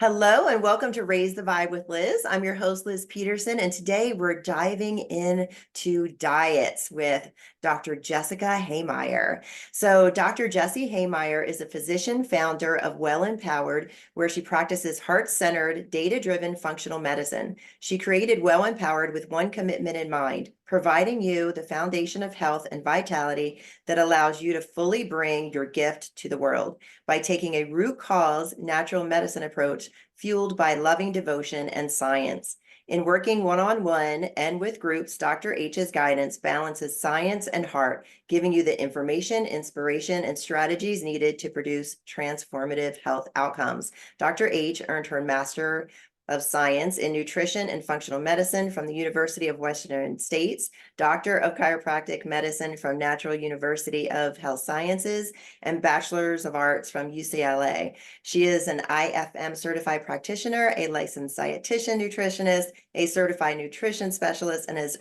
Hello and welcome to Raise the Vibe with Liz. I'm your host, Liz Peterson, and today we're diving into diets with Dr. Jessica Haymeyer. So, Dr. Jessie Haymeyer is a physician founder of Well Empowered, where she practices heart-centered, data-driven functional medicine. She created Well Empowered with one commitment in mind: providing you the foundation of health and vitality that allows you to fully bring your gift to the world by taking a root cause natural medicine approach fueled by loving devotion and science. In working one-on-one and with groups, Dr. H's guidance balances science and heart, giving you the information, inspiration, and strategies needed to produce transformative health outcomes. Dr. H earned her Master of Science in Nutrition and Functional Medicine from the University of Western States, Doctor of Chiropractic Medicine from Natural University of Health Sciences, and Bachelor's of Arts from UCLA. She is an IFM certified practitioner, a licensed dietitian nutritionist, a certified nutrition specialist, and has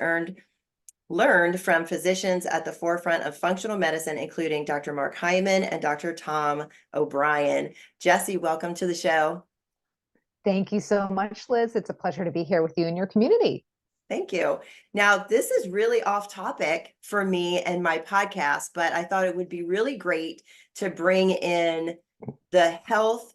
learned from physicians at the forefront of functional medicine, including Dr. Mark Hyman and Dr. Tom O'Brien. Jessie, welcome to the show. Thank you so much, Liz. It's a pleasure to be here with you and your community. Thank you. Now, this is really off topic for me and my podcast, but I thought it would be really great to bring in the health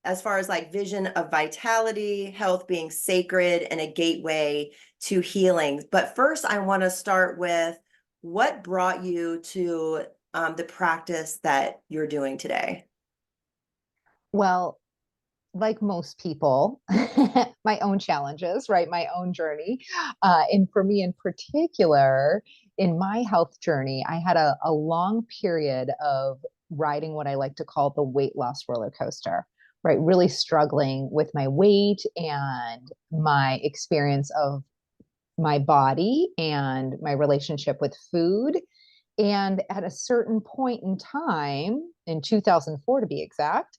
as far as like vision of vitality, health being sacred and a gateway to healing. But first, I want to start with what brought you to the practice that you're doing today? Well, like most people, my own challenges, right? My own journey. And for me in particular, in my health journey, I had a long period of riding what I like to call the weight loss roller coaster, right? Really struggling with my weight and my experience of my body and my relationship with food. And at a certain point in time, in 2004 to be exact,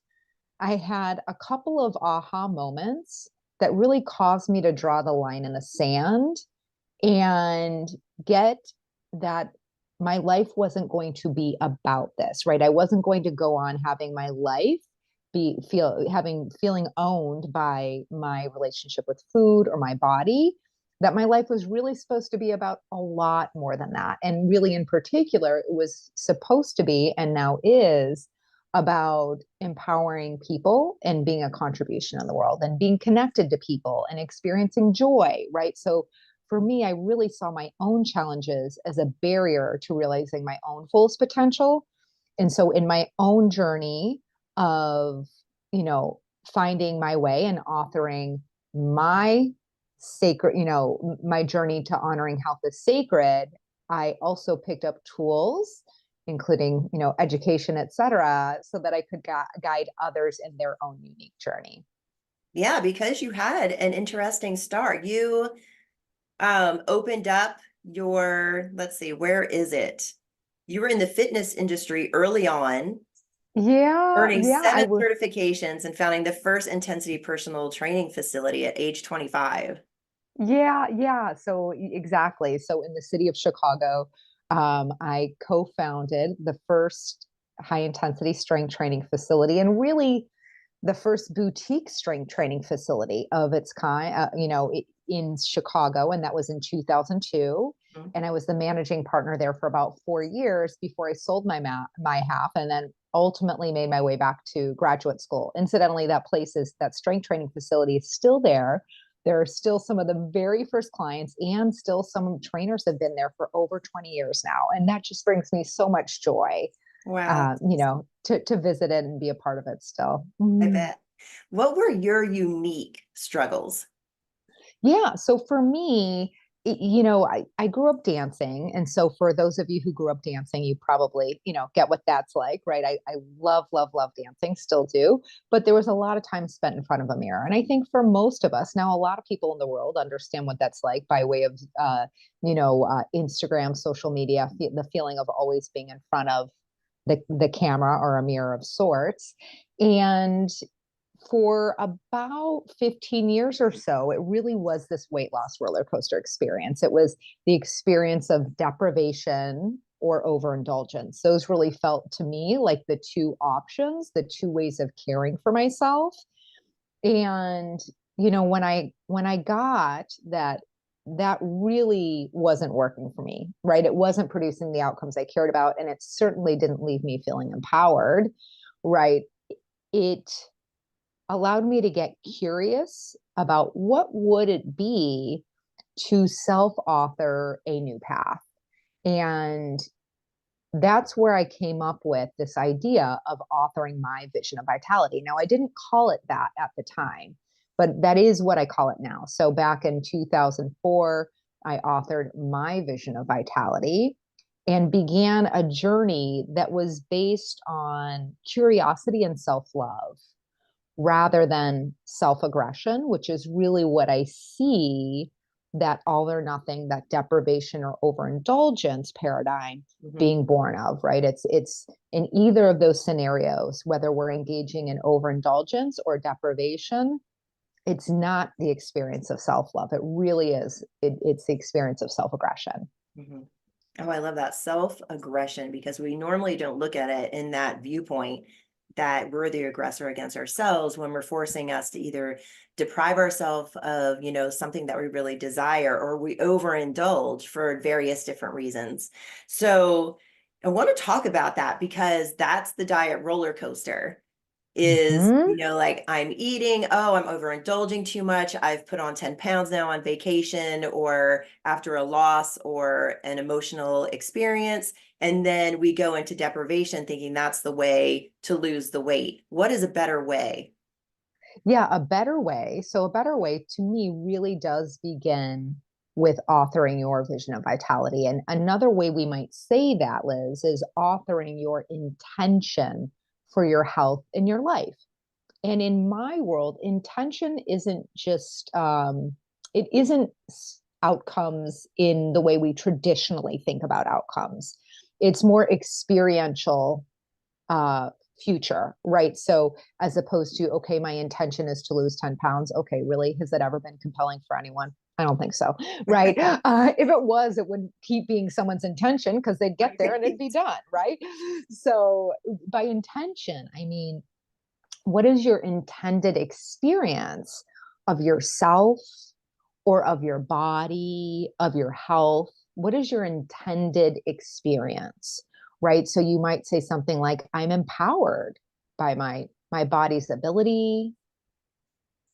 I had a couple of aha moments that really caused me to draw the line in the sand and get that my life wasn't going to be about this, right? I wasn't going to go on having my life feeling owned by my relationship with food or my body, that my life was really supposed to be about a lot more than that. And really in particular, it was supposed to be, and now is, about empowering people and being a contribution in the world and being connected to people and experiencing joy, right? So for me, I really saw my own challenges as a barrier to realizing my own fullest potential. And so in my own journey of, finding my way and authoring my sacred, my journey to honoring health as sacred, I also picked up tools including, education, et cetera, so that I could guide others in their own unique journey. Yeah, because you had an interesting start. You opened up your, let's see, where is it? You were in the fitness industry early on, earning Yeah, I 7 was. certifications and founding the first intensity personal training facility at age 25. Yeah. So exactly. So in the city of Chicago, I co-founded the first high intensity strength training facility, and really the first boutique strength training facility of its kind, in Chicago, and that was in 2002. Mhm. And I was the managing partner there for about 4 years before I sold my half, and then ultimately made my way back to graduate school. Incidentally, that strength training facility is still there. There are still some of the very first clients, and still some trainers have been there for over 20 years now. And that just brings me so much joy, Wow, to visit it and be a part of it still. I bet. What were your unique struggles? Yeah. So for me, I grew up dancing. And so for those of you who grew up dancing, you probably, get what that's like, right? I love, love, love dancing, still do. But there was a lot of time spent in front of a mirror. And I think for most of us now, a lot of people in the world understand what that's like by way of, Instagram, social media, the feeling of always being in front of the camera or a mirror of sorts. And for about 15 years or so, it really was this weight loss roller coaster experience. It was the experience of deprivation or overindulgence. Those really felt to me like the two options, the two ways of caring for myself. And, when I got that, that really wasn't working for me, right? It wasn't producing the outcomes I cared about. And it certainly didn't leave me feeling empowered, right? It allowed me to get curious about what would it be to self-author a new path. And that's where I came up with this idea of authoring my vision of vitality. Now, I didn't call it that at the time, but that is what I call it now. So back in 2004, I authored my vision of vitality and began a journey that was based on curiosity and self love rather than self aggression, which is really what I see that all or nothing, that deprivation or overindulgence paradigm being born of, right? It's in either of those scenarios, whether we're engaging in overindulgence or deprivation, it's not the experience of self-love. It really is. It's the experience of self-aggression. Mm-hmm. Oh, I love that self-aggression, because we normally don't look at it in that viewpoint that we're the aggressor against ourselves when we're forcing us to either deprive ourselves of, something that we really desire, or we overindulge for various different reasons. So I want to talk about that, because that's the diet roller coaster. Is, Mm-hmm. like, I'm eating, oh, I'm overindulging too much. I've put on 10 pounds now on vacation or after a loss or an emotional experience. And then we go into deprivation thinking that's the way to lose the weight. What is a better way? Yeah, a better way. So, a better way to me really does begin with authoring your vision of vitality. And another way we might say that, Liz, is authoring your intention for your health in your life. And in my world, intention isn't just, it isn't outcomes in the way we traditionally think about outcomes. It's more experiential uh, future, right? So as opposed to, okay, my intention is to lose 10 pounds. Okay, really? Has that ever been compelling for anyone? I don't think so, right? If it was, it would keep being someone's intention because they'd get there and it'd be done, right? So by intention, I mean, what is your intended experience of yourself or of your body, of your health? What is your intended experience? Right? So you might say something like, I'm empowered by my body's ability,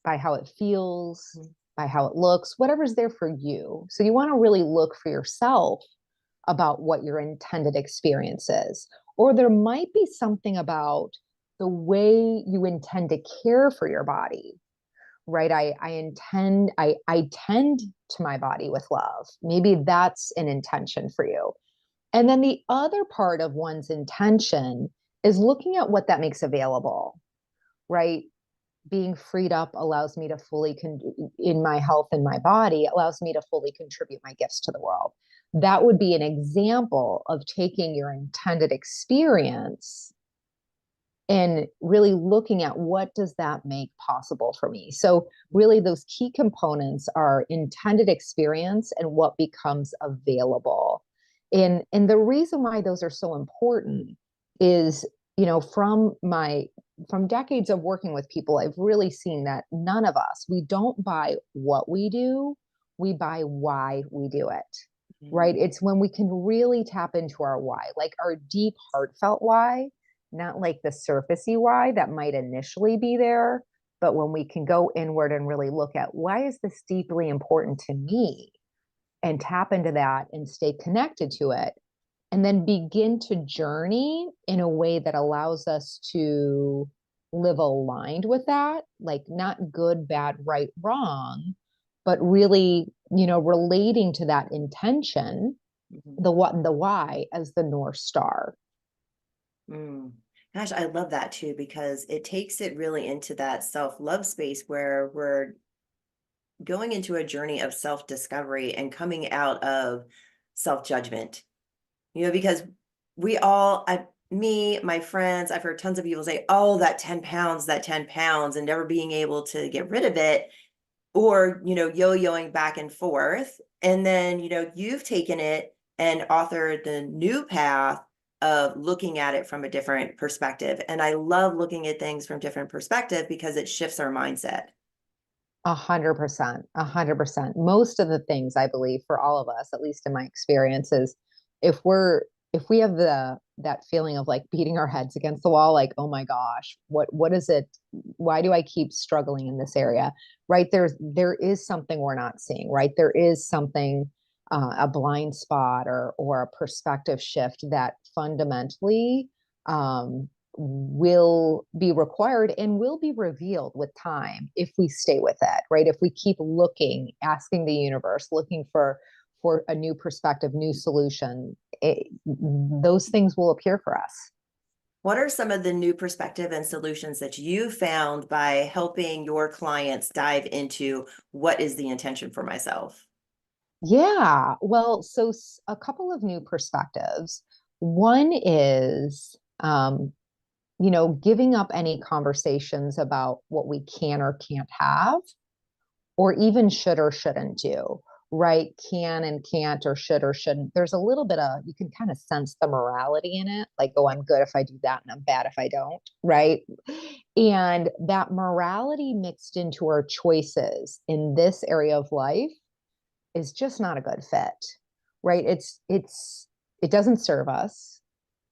by how it feels, by how it looks, whatever's there for you. So you want to really look for yourself about what your intended experience is. Or there might be something about the way you intend to care for your body, right? I tend to my body with love. Maybe that's an intention for you. And then the other part of one's intention is looking at what that makes available, right? Being freed up allows me to in my health and my body, allows me to fully contribute my gifts to the world. That would be an example of taking your intended experience and really looking at what does that make possible for me. So really those key components are intended experience and what becomes available. And the reason why those are so important is, from decades of working with people, I've really seen that none of us, we don't buy what we do, we buy why we do it. Right? It's when we can really tap into our why, like our deep heartfelt why, not like the surfacey why that might initially be there, but when we can go inward and really look at why is this deeply important to me and tap into that and stay connected to it, and then begin to journey in a way that allows us to live aligned with that, like not good, bad, right, wrong, but really, relating to that intention, the what and the why as the North Star. Mm. Gosh, I love that too, because it takes it really into that self-love space where we're going into a journey of self-discovery and coming out of self-judgment. Because we all, me, my friends, I've heard tons of people say, oh, that 10 pounds, and never being able to get rid of it, or, yo-yoing back and forth. And then, you've taken it and authored the new path of looking at it from a different perspective. And I love looking at things from different perspective because it shifts our mindset. 100%, 100%. Most of the things I believe for all of us, at least in my experience, is if we're if we have that feeling of like beating our heads against the wall, like, oh my gosh, what is it? Why do I keep struggling in this area? Right? There is something we're not seeing, right? There is something, a blind spot or a perspective shift that fundamentally will be required and will be revealed with time if we stay with it, right? If we keep looking, asking the universe, looking for a new perspective, new solution, those things will appear for us. What are some of the new perspective and solutions that you found by helping your clients dive into what is the intention for myself? Yeah, well, so a couple of new perspectives. One is, giving up any conversations about what we can or can't have, or even should or shouldn't do, right? Can and can't, or should or shouldn't. There's a little bit of, you can kind of sense the morality in it, like, oh, I'm good if I do that and I'm bad if I don't, right? And that morality mixed into our choices in this area of life is just not a good fit, right? It doesn't serve us.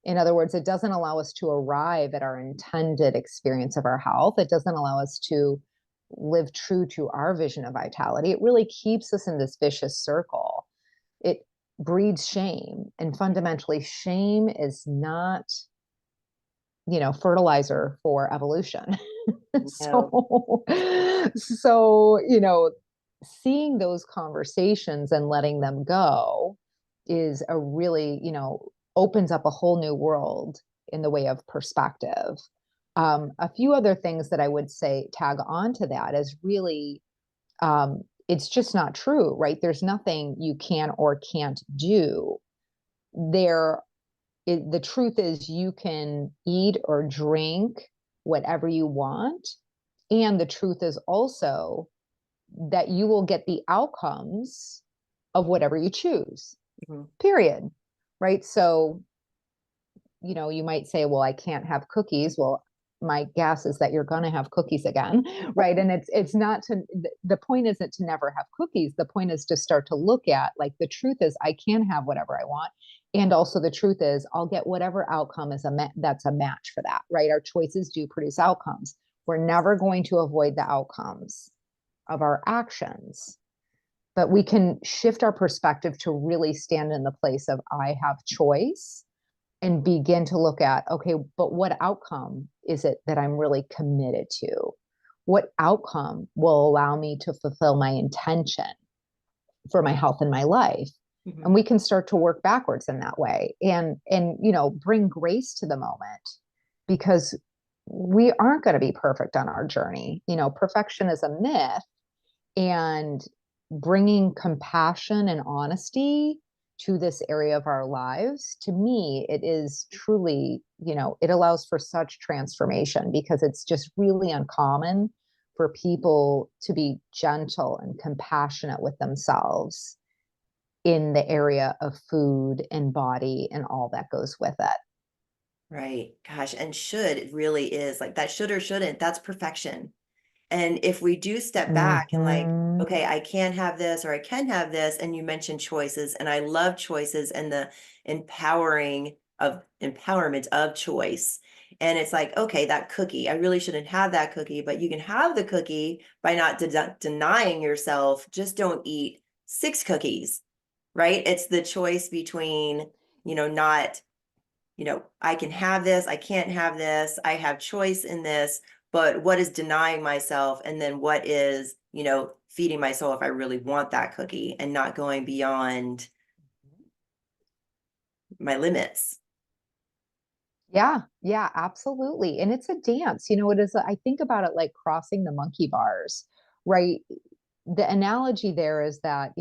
In other words, it doesn't allow us to arrive at our intended experience of our health. It doesn't allow us to live true to our vision of vitality. It really keeps us in this vicious circle. It breeds shame. And fundamentally, shame is not, fertilizer for evolution. No. So, seeing those conversations and letting them go is a really, opens up a whole new world in the way of perspective. A few other things that I would say tag on to that is really, it's just not true, right? There's nothing you can or can't do. The truth is you can eat or drink whatever you want. And the truth is also that you will get the outcomes of whatever you choose, Mm-hmm. period. Right. So, you might say, well, I can't have cookies. Well, my guess is that you're going to have cookies again. Right. And it's not to, the point isn't to never have cookies. The point is to start to look at, like, the truth is I can have whatever I want. And also the truth is I'll get whatever outcome is that's a match for that. Right. Our choices do produce outcomes. We're never going to avoid the outcomes of our actions, but we can shift our perspective to really stand in the place of I have choice and begin to look at, okay, but what outcome is it that I'm really committed to? What outcome will allow me to fulfill my intention for my health and my life? Mm-hmm. And we can start to work backwards in that way and bring grace to the moment, because we aren't going to be perfect on our journey. Perfection is a myth, and bringing compassion and honesty to this area of our lives, to me, it is truly, it allows for such transformation, because it's just really uncommon for people to be gentle and compassionate with themselves in the area of food and body and all that goes with it. Right. Gosh, and should, it really is like that, should or shouldn't, that's perfection. And if we do step back and like, Mm-hmm. okay, I can have this or I can have this, and you mentioned choices, and I love choices and the empowerment of choice. And it's like, okay, that cookie, I really shouldn't have that cookie, but you can have the cookie by not denying yourself. Just don't eat 6 cookies, right? It's the choice between, not, I can have this, I can't have this, I have choice in this, but what is denying myself? And then what is, feeding myself if I really want that cookie and not going beyond my limits. Yeah, absolutely. And it's a dance. It is, I think about it like crossing the monkey bars, right? The analogy there is that,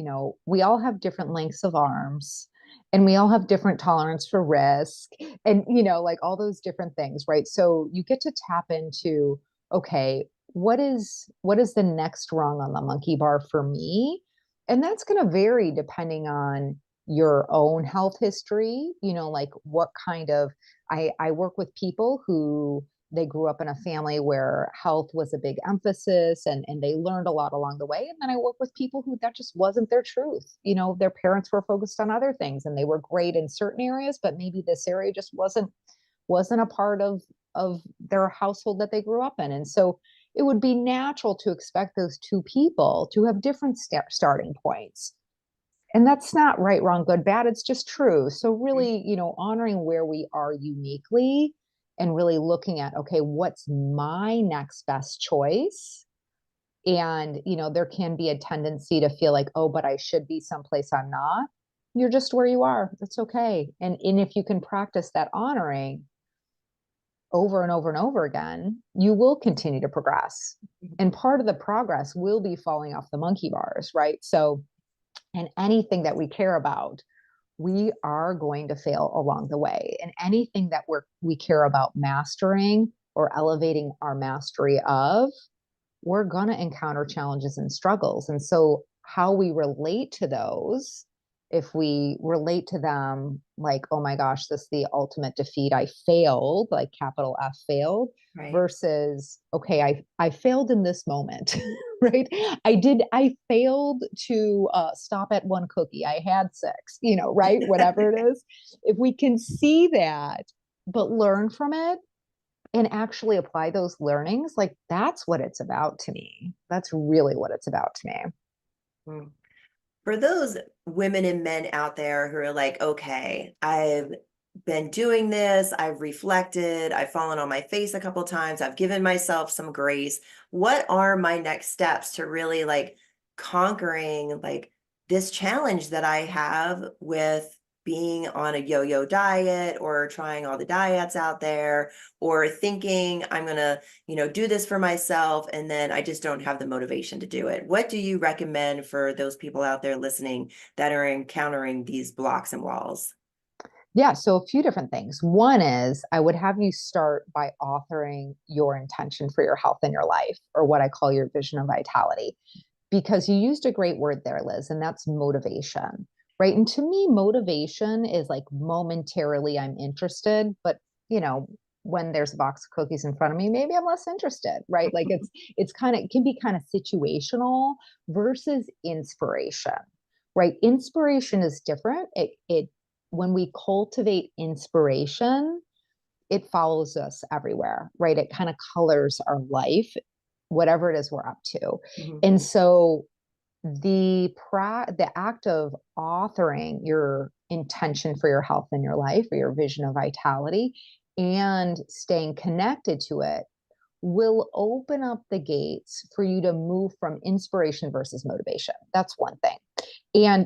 we all have different lengths of arms, and we all have different tolerance for risk, and, like all those different things, right? So you get to tap into, okay, what is the next rung on the monkey bar for me? And that's going to vary depending on your own health history, like what kind of, I work with people who they grew up in a family where health was a big emphasis and they learned a lot along the way. And then I work with people who that just wasn't their truth. Their parents were focused on other things and they were great in certain areas, but maybe this area just wasn't a part of their household that they grew up in. And so it would be natural to expect those two people to have different starting points. And that's not right, wrong, good, bad. It's just true. So really, honoring where we are uniquely and really looking at, okay, what's my next best choice? And, there can be a tendency to feel like, oh, but I should be someplace I'm not. You're just where you are. That's okay. And if you can practice that honoring over and over and over again, you will continue to progress. And part of the progress will be falling off the monkey bars, right? So, and anything that we care about, we are going to fail along the way. And anything that we care about mastering or elevating our mastery of, we're going to encounter challenges and struggles. And so how we relate to those, if we relate to them like, oh my gosh, this is the ultimate defeat, I failed, like capital F failed, Right. versus, okay, I failed in this moment, right? I failed to stop at one cookie. I had six, right? Whatever it is. If we can see that, but learn from it, and actually apply those learnings, like that's what it's about to me. That's really what it's about to me. Mm. For those women and men out there who are like, okay, I've been doing this, I've reflected, I've fallen on my face a couple times, I've given myself some grace. What are my next steps to really like conquering like this challenge that I have with being on a yo-yo diet or trying all the diets out there or thinking I'm going to, do this for myself and then I just don't have the motivation to do it. What do you recommend for those people out there listening that are encountering these blocks and walls? Yeah, so a few different things. One is I would have you start by authoring your intention for your health and your life, or what I call your vision of vitality, because you used a great word there, Liz, and that's motivation, right? And to me, motivation is like momentarily I'm interested, but when there's a box of cookies in front of me, maybe I'm less interested, right? Like it's kind of, it can be kind of situational versus inspiration, right? Inspiration is different. It when we cultivate inspiration, it follows us everywhere, right? It kind of colors our life, whatever it is we're up to. Mhm. And so the act of authoring your intention for your health and your life, or your vision of vitality, and staying connected to it will open up the gates for you to move from inspiration versus motivation. That's one thing. And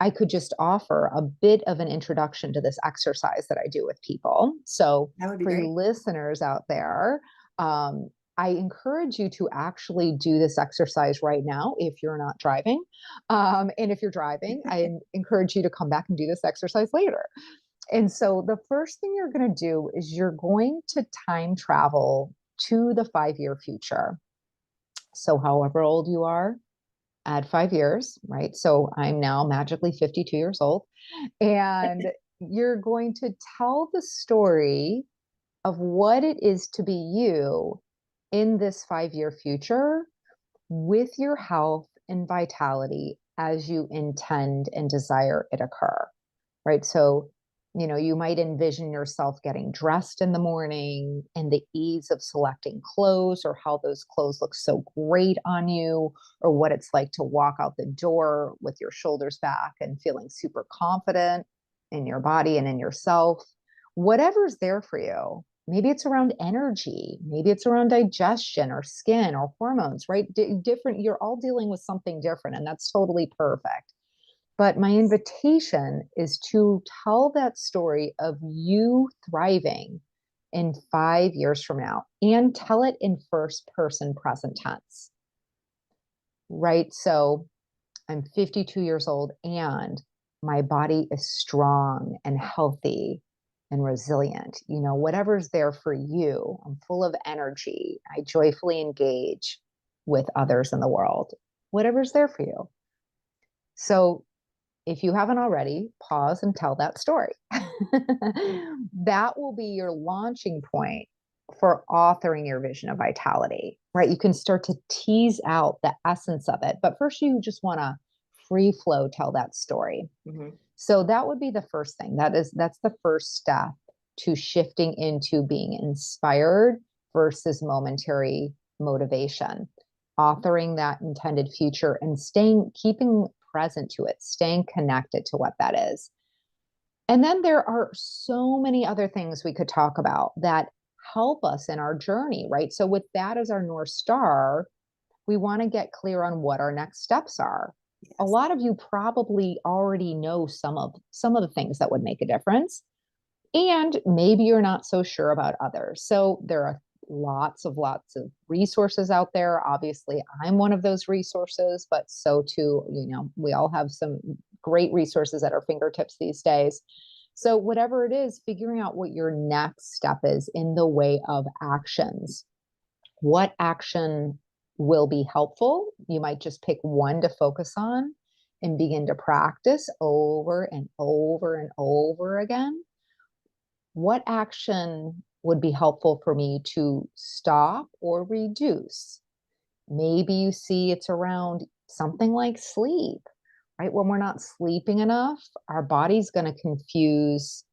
I could just offer a bit of an introduction to this exercise that I do with people. So, That would be for you great. listeners out there, I encourage you to actually do this exercise right now if you're not driving. And if you're driving, I encourage you to come back and do this exercise later. And so, the first thing you're going to do is you're going to time travel to the 5 year future. So, however old you are, add 5 years, right? So I'm now magically 52 years old. And you're going to tell the story of what it is to be you in this 5 year future with your health and vitality as you intend and desire it occur, right? So, you might envision yourself getting dressed in the morning and the ease of selecting clothes, or how those clothes look so great on you, or what it's like to walk out the door with your shoulders back and feeling super confident in your body and in yourself. Whatever's there for you. Maybe it's around energy, maybe it's around digestion or skin or hormones, right? Different, you're all dealing with something different, and that's totally perfect. But my invitation is to tell that story of you thriving in 5 years from now, and tell it in first person present tense, right? So I'm 52 years old and my body is strong and healthy and resilient. Whatever's there for you, I'm full of energy. I joyfully engage with others in the world, whatever's there for you. So if you haven't already, pause and tell that story. That will be your launching point for authoring your vision of vitality, right? You can start to tease out the essence of it, but first you just want to free flow tell that story. Mm-hmm. So that would be the first thing. That's the first step to shifting into being inspired versus momentary motivation, authoring that intended future and keeping present to it, staying connected to what that is. And then there are so many other things we could talk about that help us in our journey, right? So with that as our North Star, we want to get clear on what our next steps are. A Yes. lot of you probably already know some of the things that would make a difference, and maybe you're not so sure about others. So there are lots of resources out there. Obviously, I'm one of those resources, but so too, we all have some great resources at our fingertips these days. So whatever it is, figuring out what your next step is in the way of actions. What action will be helpful? You might just pick one to focus on and begin to practice over and over and over again. What action would be helpful for me to stop or reduce? Maybe you see it's around something like sleep, right? When we're not sleeping enough, our body's going to confuse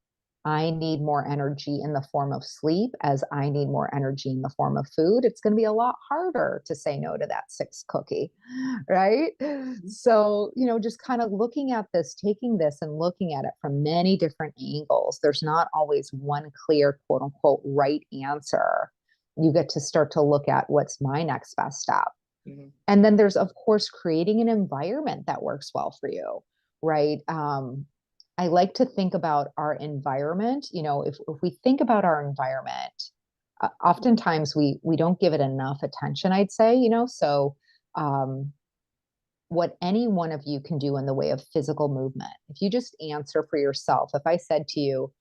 I need more energy in the form of sleep as I need more energy in the form of food. It's going to be a lot harder to say no to that sixth cookie, right? So, just kind of looking at this, taking this and looking at it from many different angles. There's not always one clear, quote unquote, right answer. You get to start to look at what's my next best step. Mm-hmm. And then there's, of course, creating an environment that works well for you, right? I like to think about our environment. If we think about our environment, oftentimes we don't give it enough attention, I'd say. So um, what any one of you can do in the way of physical movement, if you just answer for yourself, if I said to you,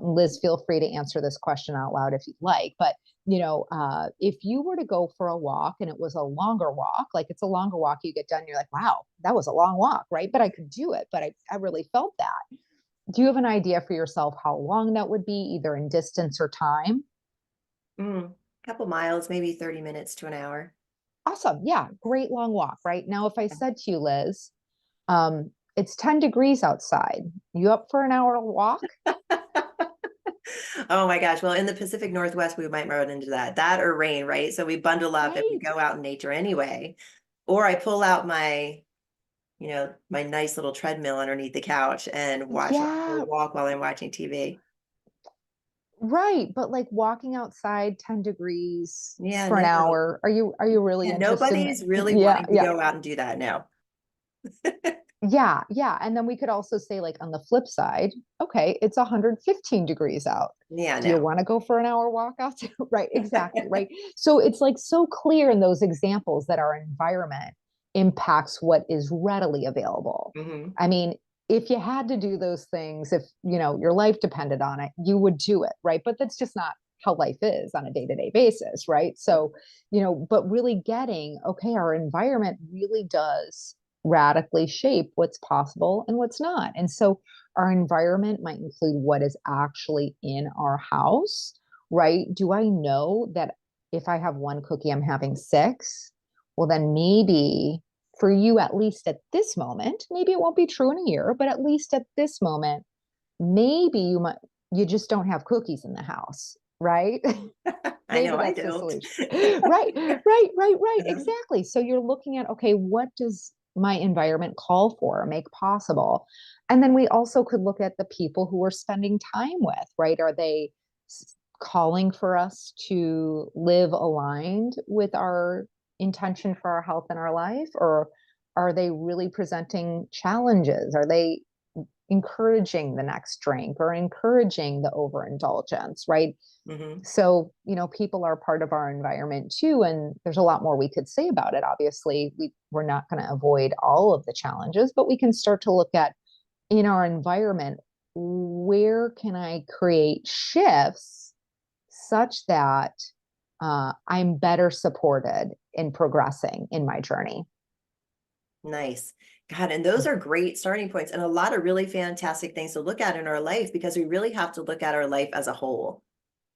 Liz, feel free to answer this question out loud if you'd like, but if you were to go for a walk and it was a longer walk, like it's a longer walk, you get done, you're like, wow, that was a long walk, right? But I could do it, but I really felt that. Do you have an idea for yourself how long that would be, either in distance or time? Couple miles, maybe 30 minutes to an hour. Awesome. Yeah, great long walk, right? Now, if I said to you, Liz, it's 10 degrees outside, you up for an hour walk? Oh my gosh. Well, in the Pacific Northwest, we might run into that or rain, right? So we bundle up and we Right. go out in nature anyway. Or I pull out my nice little treadmill underneath the couch and Yeah, walk while I'm watching TV. right. But like walking outside 10 degrees Yeah, for an no. hour, are you really Yeah, interested in nobody's that? really Yeah, wanting to yeah. go out and do that now. Yeah, yeah. And then we could also say, like, on the flip side, okay, it's 115 degrees out. Yeah, Do you no. want to go for an hour walk out? Right, exactly. Right. So it's like so clear in those examples that our environment impacts what is readily available. Hmm. I mean, if you had to do those things, if your life depended on it, you would do it, right? But that's just not how life is on a day-to-day basis, right? So, but really getting, okay, our environment really does radically shape what's possible and what's not. And so our environment might include what is actually in our house, right? Do I know that if I have one cookie, I'm having six? Well, then maybe for you, at least at this moment, maybe it won't be true in a year, but at least at this moment, maybe you just don't have cookies in the house, right? I know Maybe I that's the don't. solution. Right. Exactly. So you're looking at, okay, what does my environment call for or make possible? And then we also could look at the people who we're spending time with, right? Are they calling for us to live aligned with our intention for our health and our life? Or are they really presenting challenges? Are they encouraging the next drink or encouraging the overindulgence, right? Hmm. So, people are part of our environment too. And there's a lot more we could say about it. Obviously, we're not going to avoid all of the challenges, but we can start to look at in our environment, where can I create shifts such that I'm better supported in progressing in my journey? Nice. God, and those are great starting points and a lot of really fantastic things to look at in our life because we really have to look at our life as a whole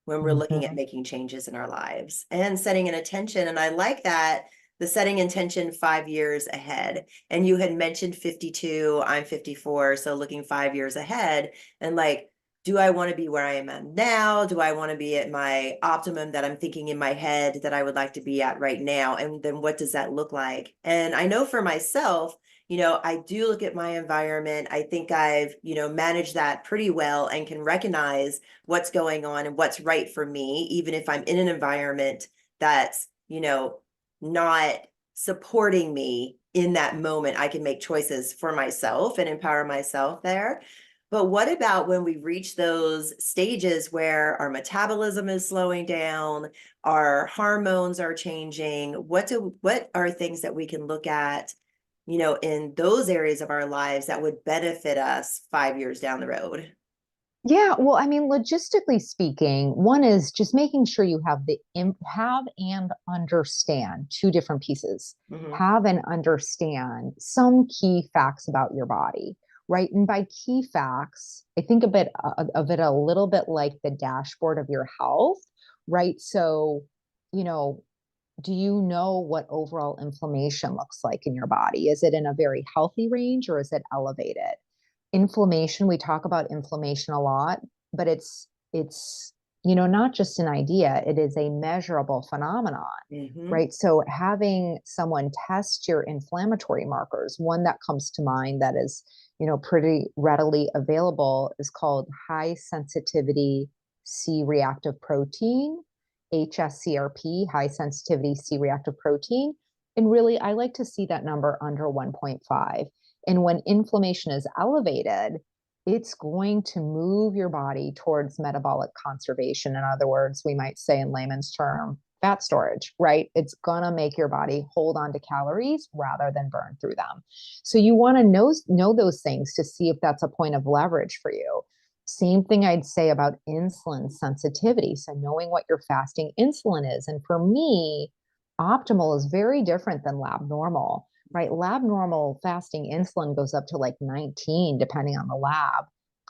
when we're looking at Mhm. making changes in our lives and setting an intention. And I like that, the setting intention 5 years ahead. And you had mentioned 52, I'm 54. So looking 5 years ahead and like, do I want to be where I am at now? Do I want to be at my optimum that I'm thinking in my head that I would like to be at right now? And then what does that look like? And I know for myself, I do look at my environment. I think I've, managed that pretty well and can recognize what's going on and what's right for me, even if I'm in an environment that's, not supporting me in that moment. I can make choices for myself and empower myself there. But what about when we reach those stages where our metabolism is slowing down, our hormones are changing? What are things that we can look at, in those areas of our lives that would benefit us 5 years down the road? Yeah, well, I mean, logistically speaking, one is just making sure you have have and understand two different pieces. Hmm. Have and understand some key facts about your body, right? And by key facts, I think of it a little bit like the dashboard of your health, right? So, you know, do you know what overall inflammation looks like in your body? Is it in a very healthy range or is it elevated? Inflammation, we talk about inflammation a lot, but it's not just an idea, it is a measurable phenomenon, Hmm. right? So having someone test your inflammatory markers, one that comes to mind that is pretty readily available is called high sensitivity C-reactive protein, HSCRP, high sensitivity C-reactive protein. And really, I like to see that number under 1.5. And when inflammation is elevated, it's going to move your body towards metabolic conservation. In other words, we might say in layman's term, fat storage, right? It's going to make your body hold on to calories rather than burn through them. So you want to know those things to see if that's a point of leverage for you. Same thing I'd say about insulin sensitivity. So knowing what your fasting insulin is. And for me, optimal is very different than lab normal, right? Lab normal fasting insulin goes up to like 19, depending on the lab.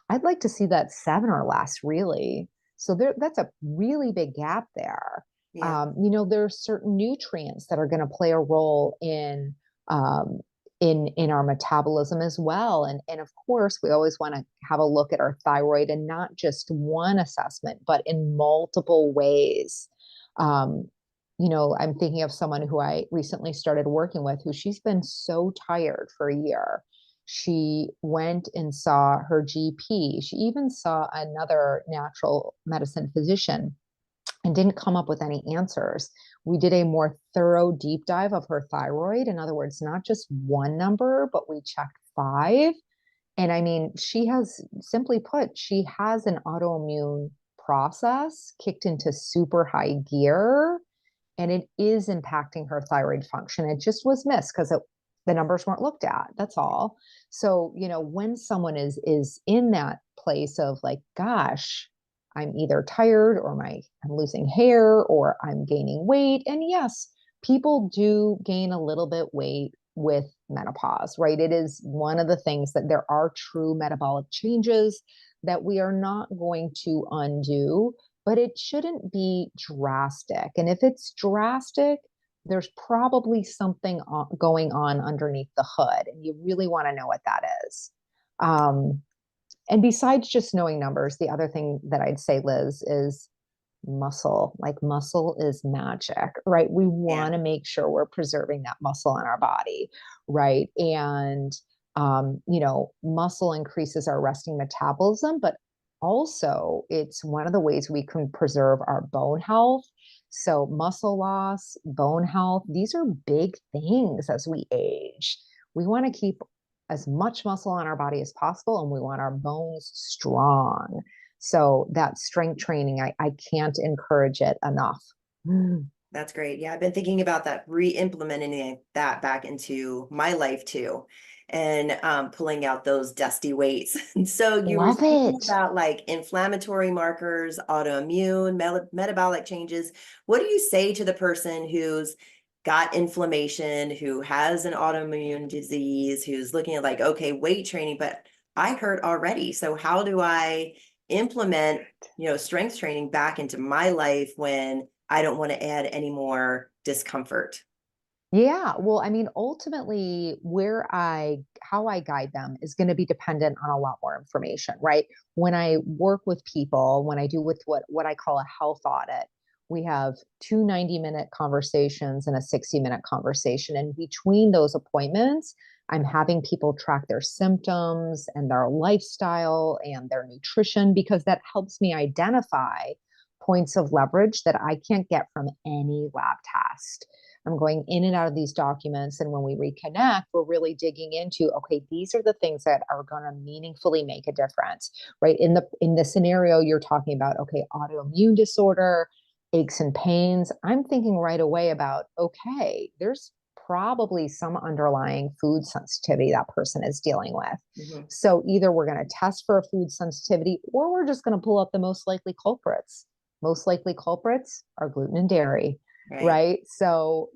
I'd like to see that 7 or less, really. So that's a really big gap there. Yeah. There are certain nutrients that are going to play a role um, in our metabolism as well. And of course, we always want to have a look at our thyroid and not just one assessment, but in multiple ways. Um, I'm thinking of someone who I recently started working with who she's been so tired for a year. She went and saw her GP. She even saw another natural medicine physician and didn't come up with any answers. We did a more thorough deep dive of her thyroid. In other words, not just one number, but we checked five. And I mean, she has, simply put, she has an autoimmune process kicked into super high gear, and it is impacting her thyroid function. It just was missed because the numbers weren't looked at. That's all. So, when someone is in that place of like, gosh, I'm either tired or I'm losing hair or I'm gaining weight. And yes, people do gain a little bit weight with menopause, right? It is one of the things that there are true metabolic changes that we are not going to undo, but it shouldn't be drastic. And if it's drastic, there's probably something going on underneath the hood, and you really want to know what that is. Um, and besides just knowing numbers, the other thing that I'd say, Liz, is muscle. Like muscle is magic, right? We Yeah. want to make sure we're preserving that muscle in our body, right? And muscle increases our resting metabolism, but also it's one of the ways we can preserve our bone health. So muscle loss, bone health, these are big things as we age. We want to keep as much muscle on our body as possible, and we want our bones strong. So that strength training, I can't encourage it enough. That's great. Yeah, I've been thinking about that, re-implementing that back into my life too, and pulling out those dusty weights. And so you were Love speaking it. about like inflammatory markers, autoimmune, metabolic changes. What do you say to the person who's got inflammation, who has an autoimmune disease, who's looking at like, okay, weight training, but I hurt already. So how do I implement, strength training back into my life when I don't want to add any more discomfort? Yeah, well, I mean, ultimately, how I guide them is going to be dependent on a lot more information, right? When I work with people, when I do with what I call a health audit, we have two 90-minute conversations and a 60-minute conversation. And between those appointments, I'm having people track their symptoms and their lifestyle and their nutrition because that helps me identify points of leverage that I can't get from any lab test. I'm going in and out of these documents. And when we reconnect, we're really digging into, okay, these are the things that are going to meaningfully make a difference, right? In the scenario you're talking about, okay, autoimmune disorder, aches and pains, I'm thinking right away about, okay, there's probably some underlying food sensitivity that person is dealing with. Mhm. So either we're going to test for a food sensitivity or we're just going to pull up the most likely culprits. Most likely culprits are gluten and dairy, Right. right? So,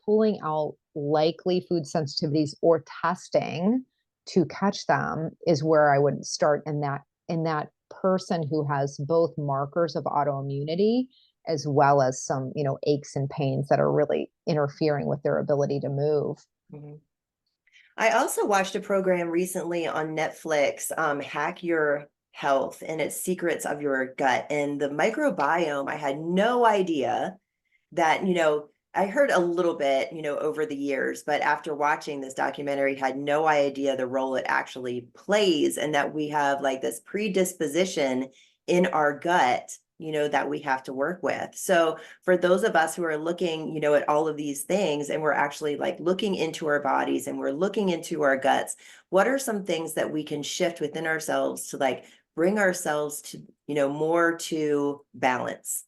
pulling out likely food sensitivities or testing to catch them is where I would start in that person who has both markers of autoimmunity as well as some, aches and pains that are really interfering with their ability to move. Mhm. I also watched a program recently on Netflix, Hack Your Health, and it's secrets of your gut. And the microbiome, I had no idea that, I heard a little bit, over the years, but after watching this documentary, had no idea the role it actually plays, and that we have like this predisposition in our gut, that we have to work with. So for those of us who are looking, at all of these things, and we're actually like looking into our bodies and we're looking into our guts, what are some things that we can shift within ourselves to like bring ourselves to, more to balance?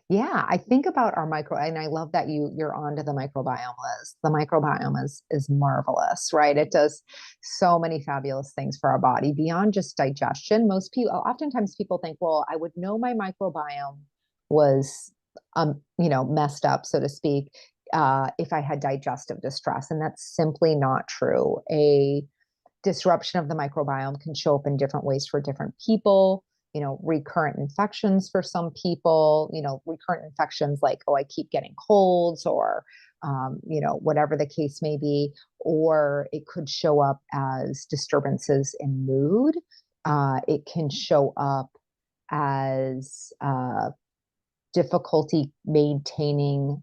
Yeah, I think about our micro, and I love that you're onto the microbiome, Liz. The microbiome is marvelous, right? It does so many fabulous things for our body beyond just digestion. Oftentimes people think, well, I would know my microbiome was, messed up, so to speak, if I had digestive distress, and that's simply not true. A disruption of the microbiome can show up in different ways for different people. Recurrent infections for some people, recurrent infections like, oh, I keep getting colds or, whatever the case may be. Or it could show up as disturbances in mood. It can show up as difficulty maintaining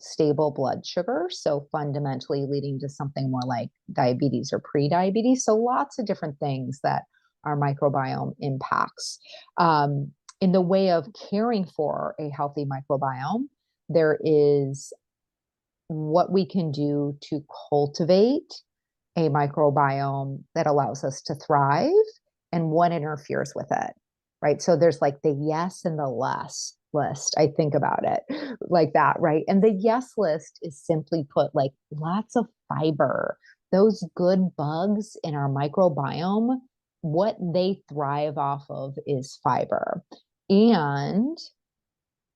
stable blood sugar. So fundamentally leading to something more like diabetes or prediabetes. So lots of different things that our microbiome impacts. In the way of caring for a healthy microbiome, there is what we can do to cultivate a microbiome that allows us to thrive and what interferes with it, right? So there's like the yes and the less list. I think about it like that, right? And the yes list is simply put like lots of fiber. Those good bugs in our microbiome, what they thrive off of is fiber. And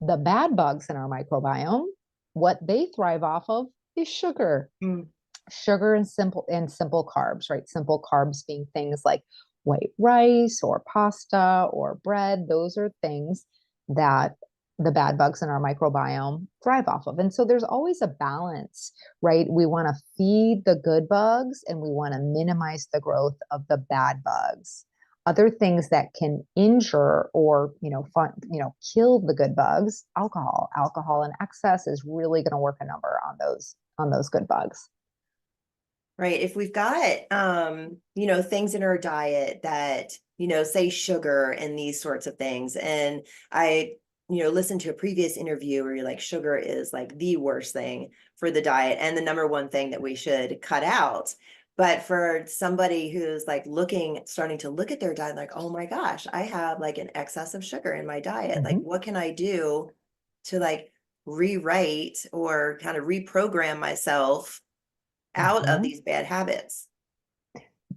the bad bugs in our microbiome, what they thrive off of is sugar. Mm. Sugar and simple carbs, right? Simple carbs being things like white rice or pasta or bread. Those are things that the bad bugs in our microbiome thrive off of. And so there's always a balance, right? We want to feed the good bugs and we want to minimize the growth of the bad bugs. Other things that can injure or, kill the good bugs, alcohol in excess is really going to work a number on those good bugs. Right. If we've got, things in our diet that, say sugar and these sorts of things. And I, listened to a previous interview where you're like, sugar is like the worst thing for the diet and the number one thing that we should cut out. But for somebody who's like starting to look at their diet, like, oh my gosh, I have like an excess of sugar in my diet. Like, Mhm. what can I do to like rewrite or kind of reprogram myself out of Mhm. these bad habits?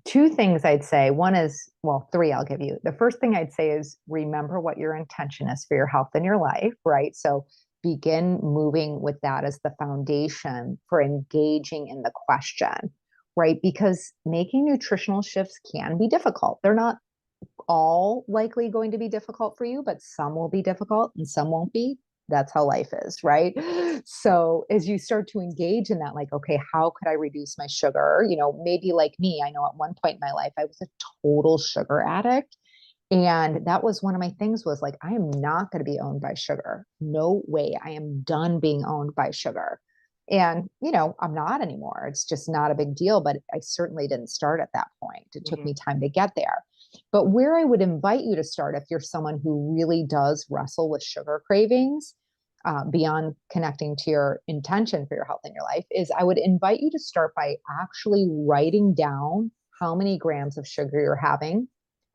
Two things I'd say. One is, well, three I'll give you. The first thing I'd say is remember what your intention is for your health in your life, right? So begin moving with that as the foundation for engaging in the question, right? Because making nutritional shifts can be difficult. They're not all likely going to be difficult for you, but some will be difficult and some won't be. That's how life is, right? So as you start to engage in that, like, okay, how could I reduce my sugar? Maybe like me, I know at one point in my life, I was a total sugar addict. And that was one of my things was like, I am not going to be owned by sugar. No way. I am done being owned by sugar. And, I'm not anymore. It's just not a big deal, but I certainly didn't start at that point. It took me time to get there. But where I would invite you to start, if you're someone who really does wrestle with sugar cravings, beyond connecting to your intention for your health in your life, is I would invite you to start by actually writing down how many grams of sugar you're having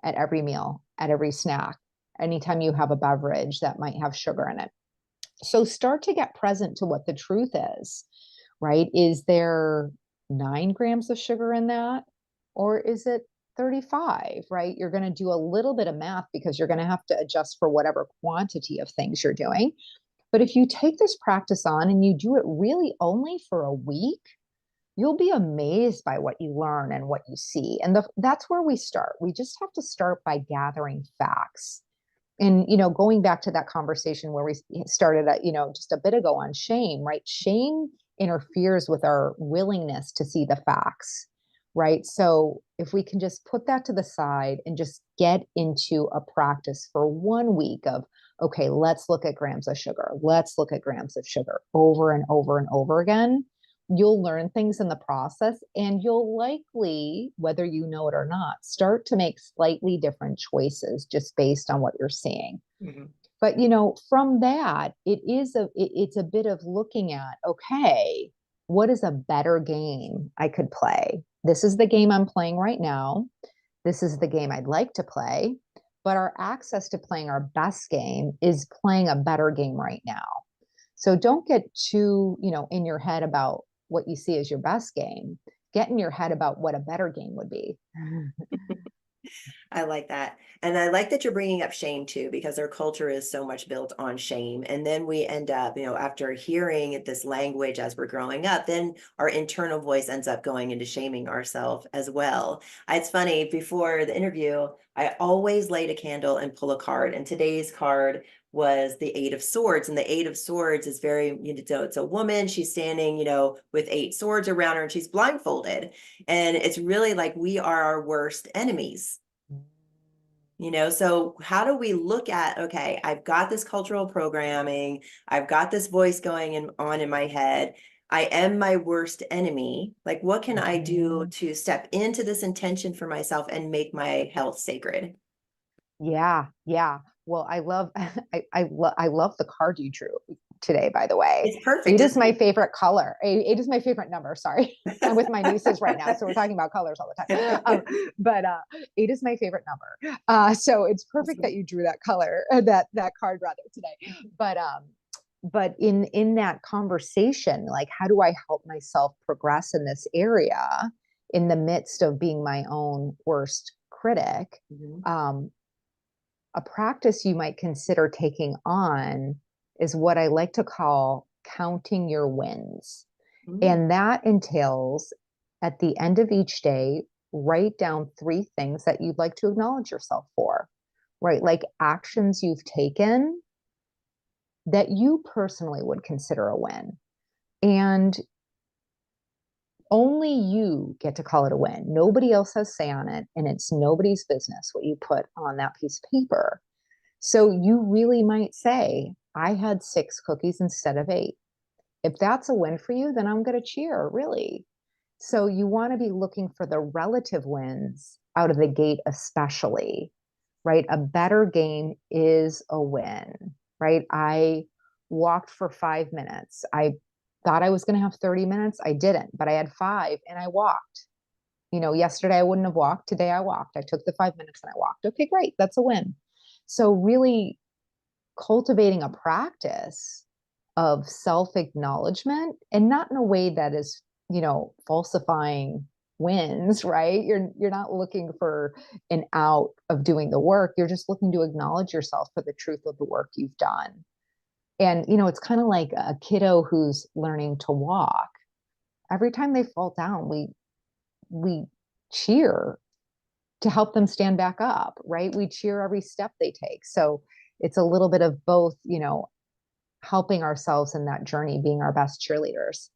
at every meal, at every snack, anytime you have a beverage that might have sugar in it. So start to get present to what the truth is, right? Is there 9 grams of sugar in that? Or is it 35, right? You're going to do a little bit of math because you're going to have to adjust for whatever quantity of things you're doing. But if you take this practice on and you do it really only for a week, you'll be amazed by what you learn and what you see. And that's where we start. We just have to start by gathering facts. And, going back to that conversation where we started at, just a bit ago on shame, right? Shame interferes with our willingness to see the facts, right? So if we can just put that to the side and just get into a practice for 1 week of, okay, let's look at grams of sugar. Let's look at grams of sugar over and over and over again. You'll learn things in the process, and you'll likely, whether you know it or not, start to make slightly different choices just based on what you're seeing. Mm-hmm. But from that, it's a bit of looking at, okay, what is a better game I could play? This is the game I'm playing right now. This is the game I'd like to play. But our access to playing our best game is playing a better game right now. So don't get too, in your head about what you see as your best game. Get in your head about what a better game would be. I like that. And I like that you're bringing up shame too, because our culture is so much built on shame. And then we end up, after hearing this language as we're growing up, then our internal voice ends up going into shaming ourselves as well. It's funny, before the interview, I always light a candle and pull a card. And today's card was the Eight of Swords. And the Eight of Swords is very, it's a woman. She's standing, with 8 swords around her and she's blindfolded. And it's really like we are our worst enemies. So how do we look at, okay, I've got this cultural programming, I've got this voice going on in my head, I am my worst enemy. Like, what can I do to step into this intention for myself and make my health sacred? Yeah, yeah. Well, I love I love the card you drew today, by the way. It's perfect. 8 is my favorite color. 8 is my favorite number. Sorry. I'm with my nieces right now, so we're talking about colors all the time. But 8 is my favorite number. So it's perfect that you drew that color, that card rather today. But in that conversation, like, how do I help myself progress in this area in the midst of being my own worst critic? Mm-hmm. A practice you might consider taking on is what I like to call counting your wins. Mm-hmm. And that entails, at the end of each day, write down 3 things that you'd like to acknowledge yourself for, right? Like actions you've taken that you personally would consider a win. And only you get to call it a win. Nobody else has say on it, and it's nobody's business what you put on that piece of paper. So you really might say, I had 6 cookies instead of 8. If that's a win for you, then I'm going to cheer, really. So you want to be looking for the relative wins out of the gate, especially, right? A better game is a win, right? I walked for 5 minutes. I thought I was going to have 30 minutes. I didn't, but I had 5 and I walked. Yesterday I wouldn't have walked. Today I walked. I took the 5 minutes and I walked. Okay, great. That's a win. So really cultivating a practice of self-acknowledgement, and not in a way that is, falsifying wins, right? You're not looking for an out of doing the work. You're just looking to acknowledge yourself for the truth of the work you've done. And, it's kind of like a kiddo who's learning to walk. Every time they fall down, we cheer to help them stand back up, right? We cheer every step they take. So it's a little bit of both, helping ourselves in that journey, being our best cheerleaders.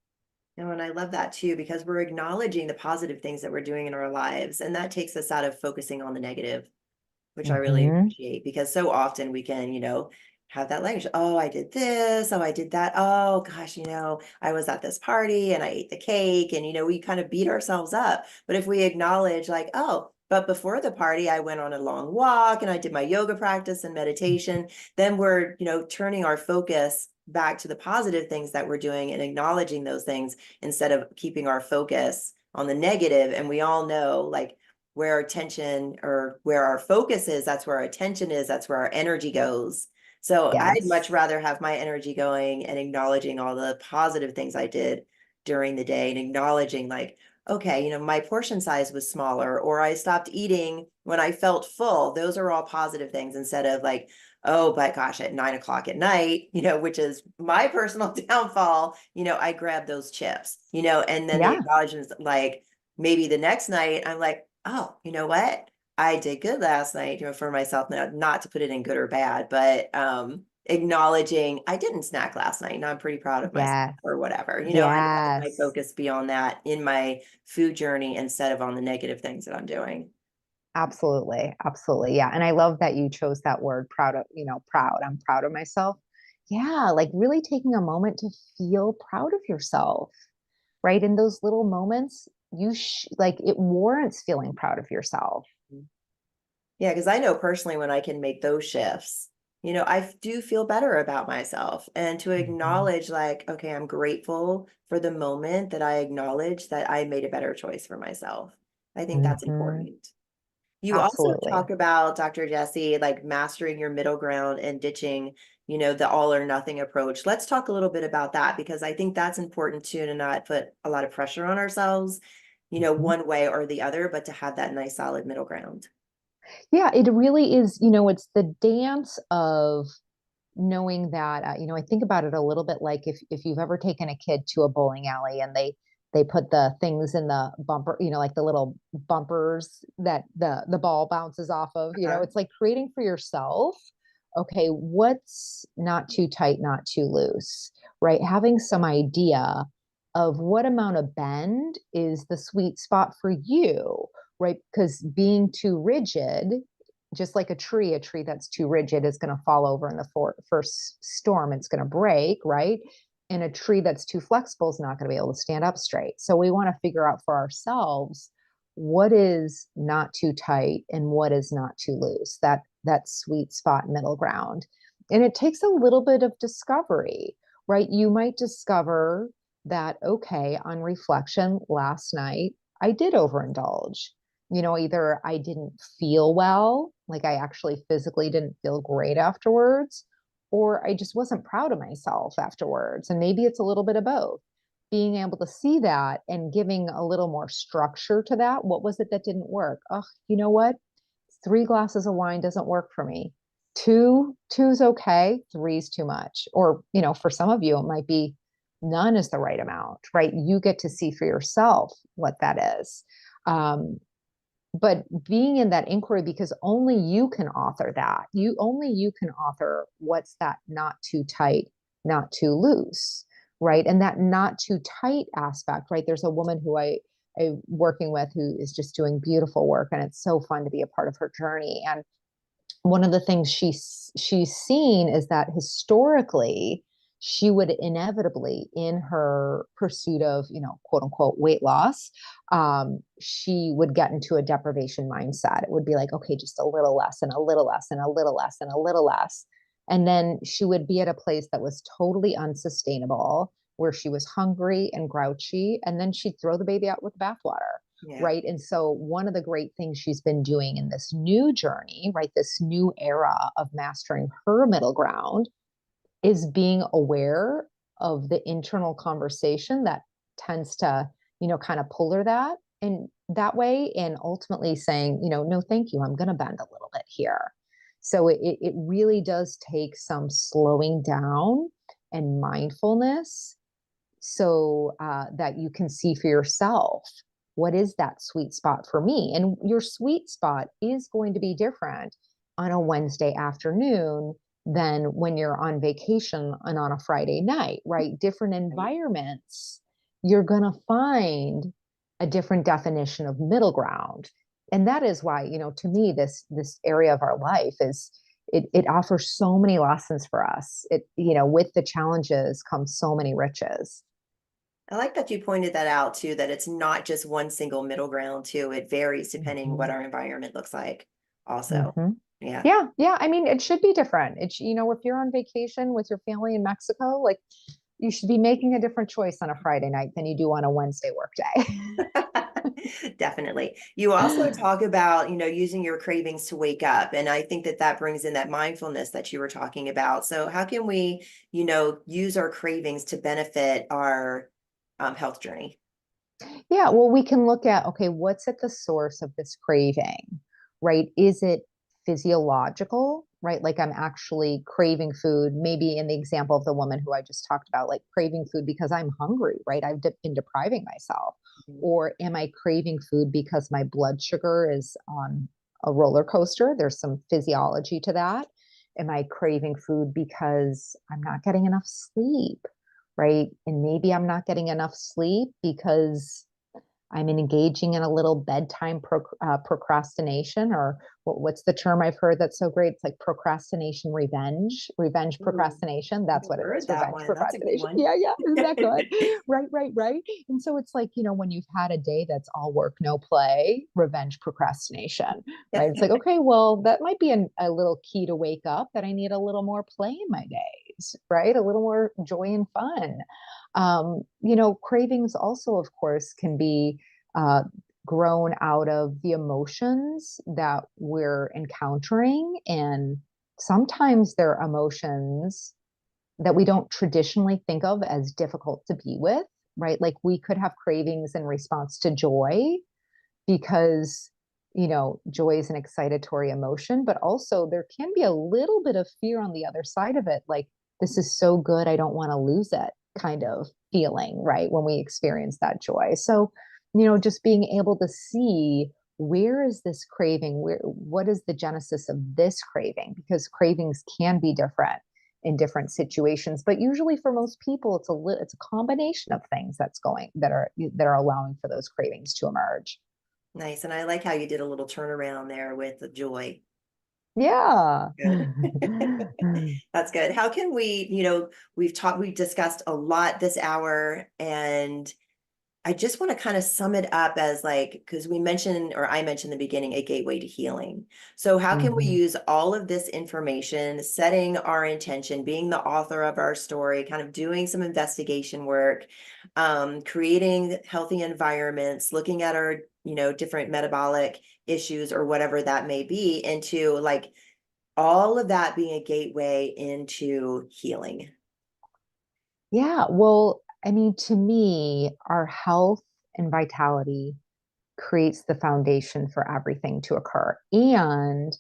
And I love that too, because we're acknowledging the positive things that we're doing in our lives. And that takes us out of focusing on the negative, which I really Mm-hmm. appreciate, because so often we can, have that language. Oh, I did this. Oh, I did that. Oh gosh, I was at this party and I ate the cake, and we kind of beat ourselves up. But if we acknowledge like, oh, but before the party, I went on a long walk and I did my yoga practice and meditation, then we're, turning our focus back to the positive things that we're doing and acknowledging those things instead of keeping our focus on the negative. And we all know, like, where our attention or where our focus is, that's where our attention is, that's where our energy goes. So I'd much Yes. rather have my energy going and acknowledging all the positive things I did during the day, and acknowledging like, okay, my portion size was smaller, or I stopped eating when I felt full. Those are all positive things, instead of like, oh, but gosh, at 9 o'clock at night, which is my personal downfall, I grab those chips, and then the Yeah. acknowledgments, like maybe the next night, I'm like, oh, you know what? I did good last night, for myself. Now, not to put it in good or bad, but acknowledging I didn't snack last night and I'm pretty proud of myself, Yes. or whatever, and having my Yes. focus be on that in my food journey instead of on the negative things that I'm doing. Absolutely. Absolutely. Yeah. And I love that you chose that word proud of, proud. I'm proud of myself. Yeah. Like really taking a moment to feel proud of yourself, right? In those little moments, like it warrants feeling proud of yourself. Yeah, because I know personally when I can make those shifts, I do feel better about myself. And to Mhm. acknowledge, like, okay, I'm grateful for the moment that I acknowledge that I made a better choice for myself. I think that's Mhm. important. You also Absolutely. talk about, Dr. Jessie, like mastering your middle ground and ditching, the all or nothing approach. Let's talk a little bit about that, because I think that's important too, to not put a lot of pressure on ourselves, Mhm. one way or the other, but to have that nice solid middle ground. Yeah, it really is, it's the dance of knowing that I think about it a little bit like if you've ever taken a kid to a bowling alley and they put the things in the bumper, like the little bumpers that the ball bounces off of, Uh-huh. it's like creating for yourself, okay, what's not too tight, not too loose, right? Having some idea of what amount of bend is the sweet spot for you, right? Because being too rigid, just like a tree that's too rigid is going to fall over in the first storm. It's going to break, right? And a tree that's too flexible is not going to be able to stand up straight. So we want to figure out for ourselves what is not too tight and what is not too loose. That sweet spot middle ground. And it takes a little bit of discovery, right? You might discover that, okay, on reflection last night, I did overindulge. Either I didn't feel well, like I actually physically didn't feel great afterwards, or I just wasn't proud of myself afterwards. And maybe it's a little bit of both. Being able to see that and giving a little more structure to that. What was it that didn't work? Oh, you know what? 3 glasses of wine doesn't work for me. Two's okay. Three's too much. Or, for some of you, it might be none is the right amount, right? You get to see for yourself what that is. But being in that inquiry, because only you can author that, you can author what's that not too tight, not too loose, right? And that not too tight aspect, right? There's a woman who I'm working with who is just doing beautiful work, and it's so fun to be a part of her journey. And one of the things she's seen is that historically she would inevitably, in her pursuit of, quote unquote weight loss, she would get into a deprivation mindset. It would be like, okay, just a little less and a little less and a little less and a little less, and then she would be at a place that was totally unsustainable, where she was hungry and grouchy, and then she'd throw the baby out with the bathwater, Yeah. right? And so, one of the great things she's been doing in this new journey, right, this new era of mastering her middle ground, is being aware of the internal conversation that tends to, kind of pull her that way, and ultimately saying, no, thank you, I'm going to bend a little bit here. So it really does take some slowing down and mindfulness, so that you can see for yourself, what is that sweet spot for me? And your sweet spot is going to be different on a Wednesday afternoon than when you're on vacation and on a Friday night, right? Different environments, you're going to find a different definition of middle ground. And that is why, to me, this area of our life is, it offers so many lessons for us. With the challenges comes so many riches. I like that you pointed that out too, that it's not just one single middle ground too. It varies depending what Mhm. our environment looks like also. Mhm. Yeah. Yeah, yeah. I mean, it should be different. If you're on vacation with your family in Mexico, like, you should be making a different choice on a Friday night than you do on a Wednesday workday. Definitely. You also talk about, using your cravings to wake up. And I think that that brings in that mindfulness that you were talking about. So how can we, use our cravings to benefit our health journey? Yeah, well, we can look at, okay, what's at the source of this craving, right? Is it physiological, right? Like, I'm actually craving food, maybe in the example of the woman who I just talked about, like craving food because I'm hungry, right? I've been depriving myself. Mhm. Or am I craving food because my blood sugar is on a roller coaster? There's some physiology to that. Am I craving food because I'm not getting enough sleep? Right. And maybe I'm not getting enough sleep because I'm engaging in a little bedtime procrastination, or what's the term I've heard that's so great? It's like procrastination, revenge Ooh, procrastination. I That's haven't what it is. heard that Revenge one. That's a good procrastination. one. Yeah, yeah. Isn't that good? Right, right, right. And so it's like, when you've had a day that's all work, no play, revenge procrastination, right? It's like, okay, well, that might be a little key to wake up, that I need a little more play in my days, right? A little more joy and fun. Cravings also, of course, can be uh, grown out of the emotions that we're encountering. And sometimes they're emotions that we don't traditionally think of as difficult to be with, right? Like, we could have cravings in response to joy because, joy is an excitatory emotion, but also there can be a little bit of fear on the other side of it. Like, this is so good, I don't want to lose it kind of feeling, right? When we experience that joy. So, just being able to see, where is this craving? What is the genesis of this craving? Because cravings can be different in different situations, but usually for most people, it's a combination of things that are allowing for those cravings to emerge. Nice. And I like how you did a little turnaround there with the joy. Yeah. Good. That's good. How can we, we've discussed a lot this hour, and I just want to kind of sum it up as like, because we mentioned, or I mentioned in the beginning, a gateway to healing. So how can we Mhm. use all of this information, setting our intention, being the author of our story, kind of doing some investigation work, creating healthy environments, looking at our, different metabolic issues or whatever that may be, into like all of that being a gateway into healing. Yeah. Well, I mean, to me, our health and vitality creates the foundation for everything to occur. And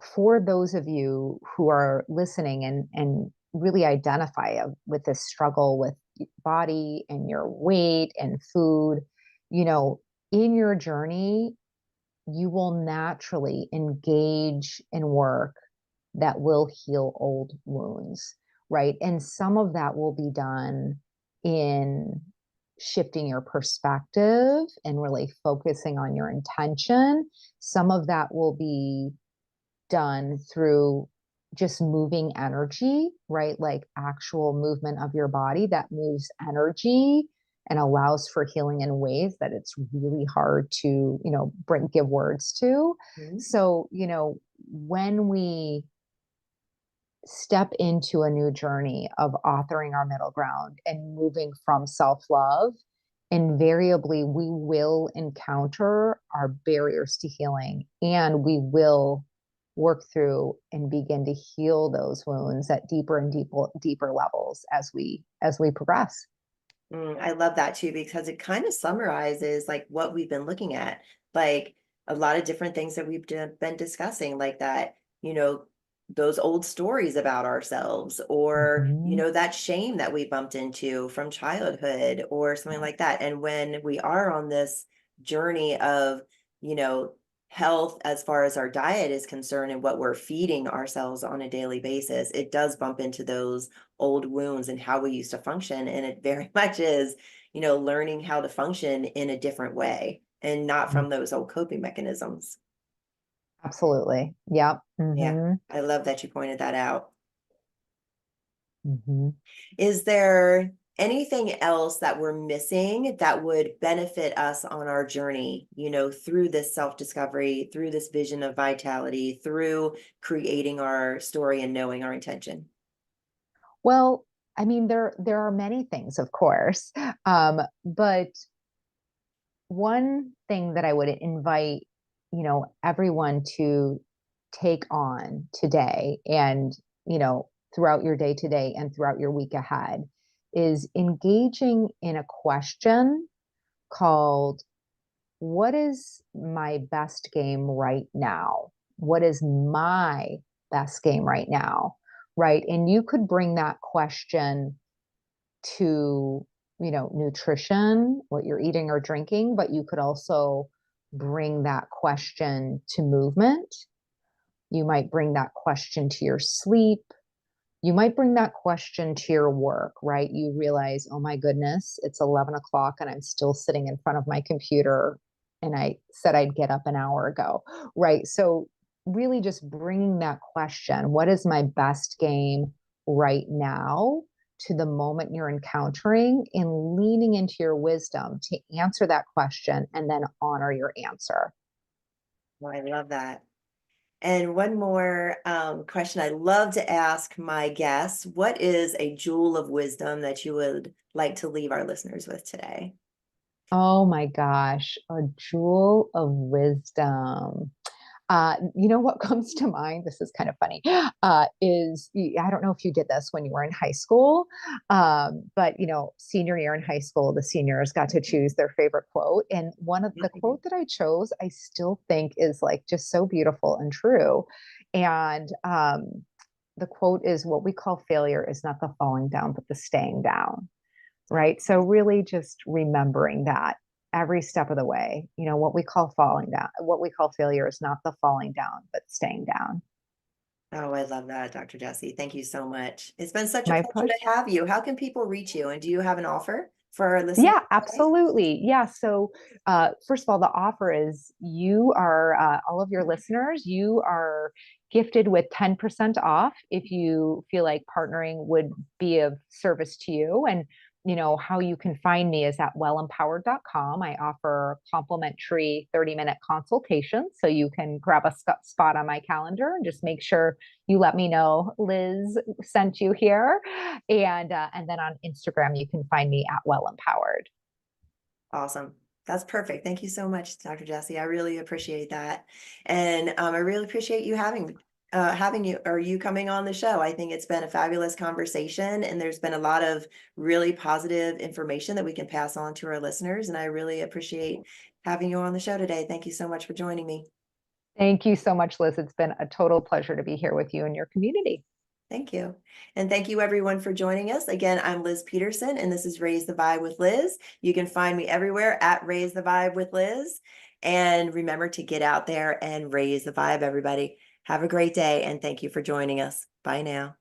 for those of you who are listening and really identify with this struggle with body and your weight and food, you know, in your journey, you will naturally engage in work that will heal old wounds, right? And some of that will be done in shifting your perspective and really focusing on your intention. Some of that will be done through just moving energy, right? Like actual movement of your body that moves energy and allows for healing in ways that it's really hard to, give words to. Mhm. So, when we step into a new journey of authoring our middle ground and moving from self love, invariably we will encounter our barriers to healing, and we will work through and begin to heal those wounds at deeper and deeper levels as we progress. I love that too, because it kind of summarizes like what we've been looking at, like a lot of different things that we've been discussing, like that, you know, those old stories about ourselves, or, Mhm. that shame that we bumped into from childhood or something Yeah. like that. And when we are on this journey of, you know, health as far as our diet is concerned and what we're feeding ourselves on a daily basis, it does bump into those old wounds and how we used to function. And it very much is, learning how to function in a different way and not Mm. from those old coping mechanisms. Absolutely. Yep. Yeah, Hmm. I love that you pointed that out. Hmm. Is there anything else that we're missing that would benefit us on our journey, through this self-discovery, through this vision of vitality, through creating our story and knowing our intention? Well, I mean, there are many things, of course, but one thing that I would invite, everyone to take on today and, throughout your day today and throughout your week ahead is engaging in a question called, what is my best game right now? What is my best game right now? Right. And you could bring that question to, nutrition, what you're eating or drinking, but you could also bring that question to movement. You might bring that question to your sleep. You might bring that question to your work, right? You realize, oh my goodness, it's 11 o'clock and I'm still sitting in front of my computer and I said I'd get up an hour ago, right? So, really just bringing that question, what is my best game right now, to the moment you're encountering, and leaning into your wisdom to answer that question and then honor your answer. Well, I love that. And one more question I love to ask my guests: what is a jewel of wisdom that you would like to leave our listeners with today? Oh my gosh, a jewel of wisdom. What comes to mind? This is kind of funny. I don't know if you did this when you were in high school, but senior year in high school, the seniors got to choose their favorite quote, and one of the quote that I chose, I still think is like just so beautiful and true. And the quote is, "What we call failure is not the falling down, but the staying down." Right. So really just remembering that every step of the way, what we call falling down, what we call failure is not the falling down, but staying down. Oh, I love that, Dr. Jessie. Thank you so much. It's been such a My pleasure pleasure. to have you. How can people reach you? And do you have an offer for our listeners Yeah, today? absolutely. Yeah. So, first of all, the offer is you are, all of your listeners, you are gifted with 10% off if you feel like partnering would be of service to you. And, how you can find me is at wellempowered.com. I offer complimentary 30-minute consultations. So you can grab a spot on my calendar and just make sure you let me know Liz sent you here. And then on Instagram, you can find me at Well Empowered. Awesome. That's perfect. Thank you so much, Dr. Jessie. I really appreciate that. And I really appreciate you having you coming on the show. I think it's been a fabulous conversation, and there's been a lot of really positive information that we can pass on to our listeners. And I really appreciate having you on the show today. Thank you so much for joining me. Thank you so much, Liz. It's been a total pleasure to be here with you and your community. Thank you. And thank you everyone for joining us. Again, I'm Liz Peterson, and this is Raise the Vibe with Liz. You can find me everywhere at Raise the Vibe with Liz. And remember to get out there and raise the vibe, everybody. Have a great day, and thank you for joining us. Bye now.